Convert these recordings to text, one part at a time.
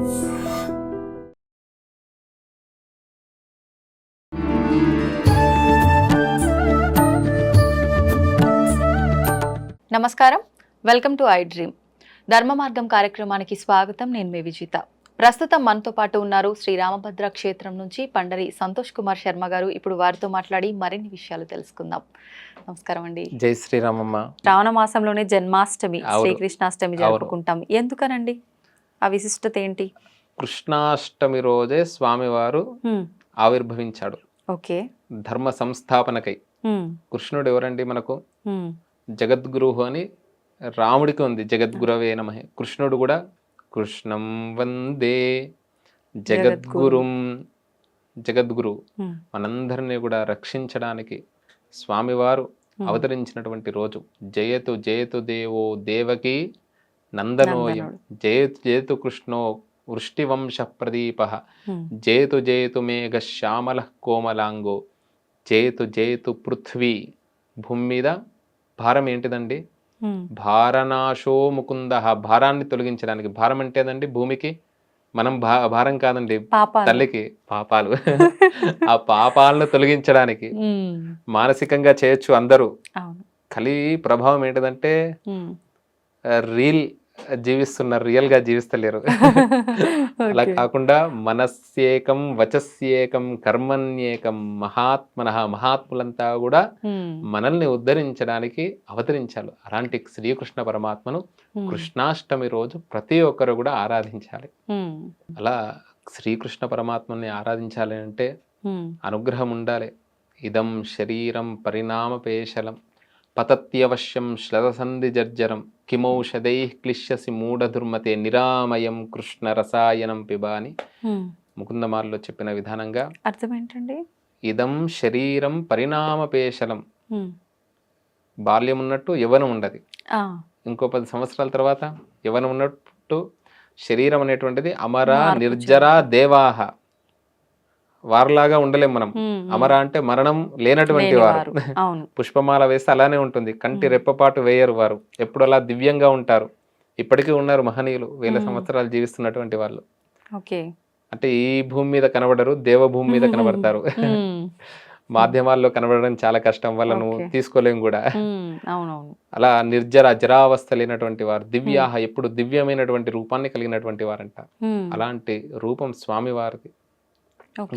నమస్కారం, welcome to I dream. ధర్మ మార్గం కార్యక్రమానికి స్వాగతం. నేను మీ విజిత. ప్రస్తుతం మనతో పాటు ఉన్నారు శ్రీరామభద్ర క్షేత్రం నుంచి పండరి సంతోష్ కుమార్ శర్మ గారు. ఇప్పుడు వారితో మాట్లాడి మరిన్ని విషయాలు తెలుసుకుందాం. నమస్కారం అండి. జై శ్రీరామమ్మ. శ్రావణ మాసంలోనే జన్మాష్టమి, శ్రీకృష్ణాష్టమి జరుపుకుంటాం. ఎందుకనండి? ఆ విశిష్టత ఏంటి? కృష్ణాష్టమి రోజే స్వామివారు ఆవిర్భవించాడు. ఓకే. ధర్మ సంస్థాపనకై. కృష్ణుడు ఎవరండి మనకు? జగద్గురువు అని రాముడికి ఉంది, జగద్గురవే నమః. కృష్ణుడు కూడా కృష్ణం వందే జగద్గురుం. జగద్గురు మనందరినీ కూడా రక్షించడానికి స్వామివారు అవతరించినటువంటి రోజు. జయతు జయతు దేవో దేవకి నందనోయం, జయతు జయతు కృష్ణో వృష్టివంశ ప్రదీప, జయతు జయతు మేఘ శ్యామల కోమలాంగో, జయతు జయతు పృథ్వీ. భూమి మీద భారం ఏంటిదండి? భారనాశో ముకుంద. భారాన్ని తొలగించడానికి. భారం అంటేదండి భూమికి మనం భారం కాదండి, తల్లికి పాపాలు. ఆ పాపాలను తొలగించడానికి మానసికంగా చేయొచ్చు అందరూ. కలి ప్రభావం ఏంటిదంటే రీల్ జీవిస్తున్నారు, రియల్ గా జీవిస్తలేరు. అలా కాకుండా మనస్యేకం వచస్యేకం కర్మణ్యేకం మహాత్ములంతా కూడా మనల్ని ఉద్ధరించడానికి అవతరించాలి. అలాంటి శ్రీకృష్ణ పరమాత్మను కృష్ణాష్టమి రోజు ప్రతి ఒక్కరు కూడా ఆరాధించాలి. అలా శ్రీకృష్ణ పరమాత్మని ఆరాధించాలి అంటే అనుగ్రహం ఉండాలి. ఇదం శరీరం పరిణామపేశలం పతత్యవశ్యం శ్లతసంధి జర్జరం కిమౌషధై క్లిశ్యసి మూఢదుర్మతే నిరామయం కృష్ణ రసాయనం పిబ అని ముకుందమాలలో చెప్పిన విధానంగా అర్థం ఏంటండి? ఇదం శరీరం పరిణామపేశలం. బాల్యం ఉన్నట్టు యవ్వనం ఉండదు. ఇంకో 10 సంవత్సరాల తర్వాత యవ్వనం ఉన్నట్టు శరీరం అనేటువంటిది అమర నిర్జర దేవాహ. వారిలాగా ఉండలేం మనం. అమర అంటే మరణం లేనటువంటి వారు. పుష్పమాల వేస్తే అలానే ఉంటుంది. కంటి రెప్పపాటు వేయరు వారు. ఎప్పుడు అలా దివ్యంగా ఉంటారు. ఇప్పటికీ ఉన్నారు మహనీయులు, 1000 సంవత్సరాలు జీవిస్తున్నటువంటి వాళ్ళు. అంటే ఈ భూమి మీద కనబడరు, దేవభూమి మీద కనబడతారు. మాధ్యమాల్లో కనబడడం చాలా కష్టం, వాళ్ళను తీసుకోలేం కూడా. అలా నిర్జర జరావస్థ లేనటువంటి వారు, దివ్యాహ ఎప్పుడు దివ్యమైనటువంటి రూపాన్ని కలిగినటువంటి వారంట. అలాంటి రూపం స్వామి వారిది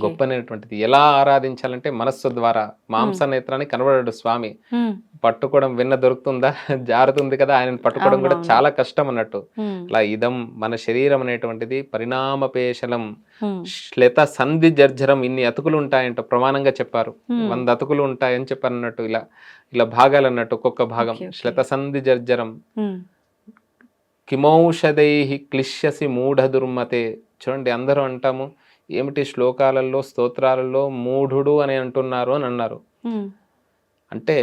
గొప్పనటువంటిది. ఎలా ఆరాధించాలంటే మనస్సు ద్వారా. మాంస నేత్రాన్ని కనబడడు స్వామి. పట్టుకోవడం వెన్న దొరుకుతుందా? జారుతుంది కదా, ఆయన పట్టుకోవడం కూడా చాలా కష్టం అన్నట్టు. అలా ఇదం మన శరీరం అనేటువంటిది పరిణామపేశలం శ్లత సంధి జర్జరం. ఇన్ని అతుకులు ఉంటాయంట ప్రమాణంగా చెప్పారు. 100 అతుకులు ఉంటాయని చెప్పారు అన్నట్టు. ఇలా భాగాలు అన్నట్టు, ఒక్కొక్క భాగం. శ్లత సంధి జర్జరం కిమౌషధై క్లిశ్యసి మూఢదుర్మతే. చూడండి, అందరూ అంటాము ఏమిటి శ్లోకాలలో స్తోత్రాలలో మూఢుడు అని అంటున్నారు అని అన్నారు. అంటే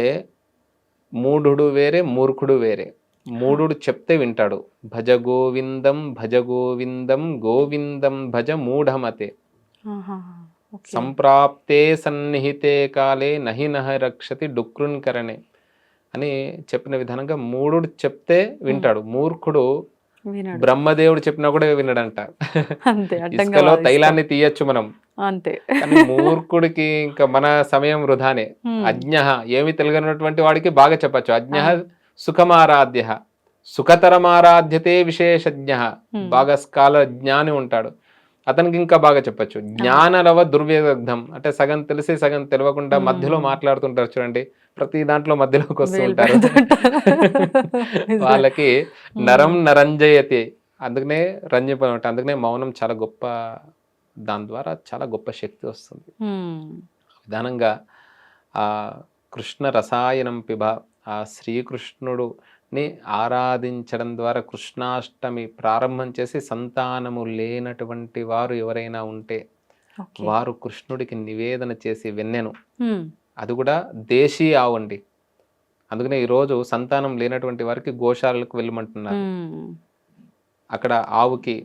మూఢుడు వేరే, మూర్ఖుడు వేరే. మూఢుడు చెప్తే వింటాడు. భజ గోవిందం భజ గోవిందం గోవిందం భజ మూఢమతే, సంప్రాప్తే సన్నిహితే కాలే నహి నహ రక్షతి డుక్రున్కరణే అని చెప్పిన విధానంగా మూఢుడు చెప్తే వింటాడు. మూర్ఖుడు బ్రహ్మదేవుడు చెప్పినా కూడా వినడంట. ఇసుకలో తైలాన్ని తీయచ్చు మనం, అంతే. కానీ మూర్ఖుడికి ఇంకా మన సమయం వృధానే. అజ్ఞ ఏమి తెలియనటువంటి వాడికి బాగా చెప్పచ్చు. అజ్ఞ సుఖమారాధ్య సుఖతరమారాధ్యతే విశేషజ్ఞ. బాగా స్కాలర్ జ్ఞాని ఉంటాడు, అతనికి ఇంకా బాగా చెప్పచ్చు. జ్ఞానరవ దుర్వేదగ్ధం అంటే సగం తెలిసి సగం తెలియకుండా మధ్యలో మాట్లాడుతుంటారు చూడండి. ప్రతి దాంట్లో మధ్యలోకి వస్తూ ఉంటారు. వాళ్ళకి నరం నరంజయతే. అందుకనే రంజిపం అంటే, అందుకనే మౌనం చాలా గొప్ప. దాని ద్వారా చాలా గొప్ప శక్తి వస్తుంది. విధానంగా ఆ కృష్ణ రసాయనం పిబ, ఆ శ్రీకృష్ణుడుని ఆరాధించడం ద్వారా కృష్ణాష్టమి ప్రారంభం చేసి సంతానము లేనటువంటి వారు ఎవరైనా ఉంటే వారు కృష్ణుడికి నివేదన చేసి వెన్నెను, అది కూడా దేశీ ఆవు అండి. అందుకనే ఈరోజు సంతానం లేనటువంటి వారికి గోశాలకు వెళ్ళమంటున్నారు. అక్కడ ఆవుకి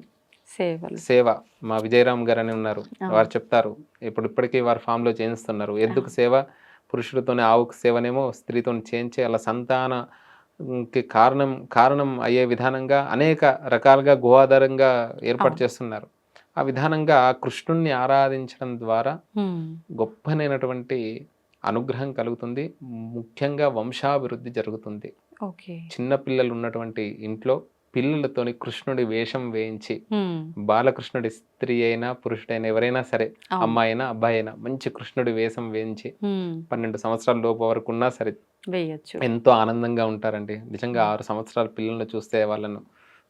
సేవ మా విజయరామ్ గారు అని ఉన్నారు, వారు చెప్తారు. ఇప్పటికీ వారు ఫామ్ లో చేయిస్తున్నారు. ఎద్దుకు సేవ పురుషుడితోనే, ఆవుకు సేవనేమో స్త్రీతో చేయించి అలా సంతాన కి కారణం అయ్యే విధానంగా అనేక రకాలుగా గోఆధారంగా ఏర్పాటు అవును. చేస్తున్నారు. ఆ విధానంగా కృష్ణుణ్ణి ఆరాధించడం ద్వారా ఉమ్, గొప్పనైనటువంటి అనుగ్రహం కలుగుతుంది. ముఖ్యంగా వంశాభివృద్ధి జరుగుతుంది. ఓకే. చిన్న పిల్లలు ఉన్నటువంటి ఇంట్లో పిల్లలతోని కృష్ణుడి వేషం వేయించి, ఉమ్, బాలకృష్ణుడి స్త్రీ అయినా పురుషుడైనా ఎవరైనా సరే, అవును. అమ్మాయి అయినా అబ్బాయి అయినా మంచి కృష్ణుడి వేషం వేయించి ఉమ్, 12 సంవత్సరాల లోపు వరకు ఉన్నా సరే వేయచ్చు. ఎంతో ఆనందంగా ఉంటారండి. నిజంగా 6 సంవత్సరాల పిల్లల్ని చూస్తే వాళ్ళను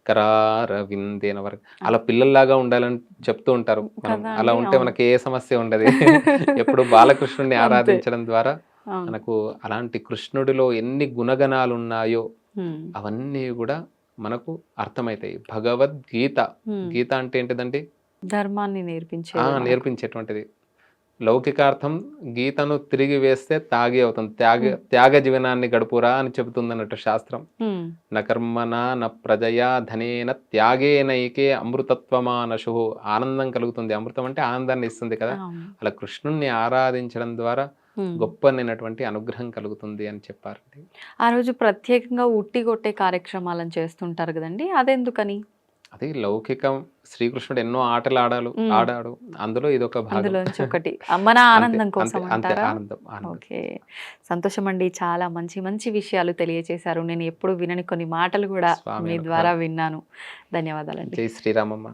కరార విందేన వరకు అలా పిల్లల్లాగా ఉండాలని చెప్తూ ఉంటారు. మనం కదా అలా అండి, ఉంటే అవును. మనకి ఏ సమస్య ఉండదు. ఎప్పుడు బాలకృష్ణుడిని అంతే. ఆరాధించడం ద్వారా అవును. మనకు అలాంటి కృష్ణుడిలో ఎన్ని గుణగణాలు ఉన్నాయో ఉమ్, అవన్నీ కూడా మనకు అర్థమవుతాయి. భగవద్గీత, ఉమ్, గీత అంటే ఏంటిదండి? ధర్మాన్ని నేర్పించేది మనకు. నేర్పించేటువంటిది. లౌకికార్థం గీతను తిరిగి వేస్తే తాగి అవుతుంది. ఉమ్, త్యాగ జీవనాన్ని గడుపురా అని చెబుతుందన్నట్టు శాస్త్రం. ఉమ్, న కర్మణ న ప్రజయా ధనేన త్యాగేనైకే అమృతత్వమానశు. ఆనందం కలుగుతుంది. అమృతం అంటే ఆనందాన్ని ఇస్తుంది కదా. అవును. అలా కృష్ణుణ్ణి ఆరాధించడం ద్వారా ఉమ్. గొప్పనైనటువంటి అనుగ్రహం కలుగుతుంది అని చెప్పారండి. ఆ రోజు ప్రత్యేకంగా ఉట్టి కొట్టే కార్యక్రమాలను చేస్తుంటారు కదండి, అదెందుకని? అది లౌకికం. శ్రీకృష్ణుడు ఎన్నో ఉమ్, ఆడాడు. అందులో ఇదొక భాగం. అందులోంచి ఒకటి మన అంతే ఆనందం అంతే కోసం అంతే అంటారా? ఆనందం. ఓకే. సంతోషం అండి. చాలా మంచి మంచి విషయాలు తెలియజేశారు. నేను ఎప్పుడు వినని కొన్ని మాటలు కూడా స్వామి మీ అనుగ్రహం. ద్వారా విన్నాను. ధన్యవాదాలండి. జై శ్రీరామమ్మ.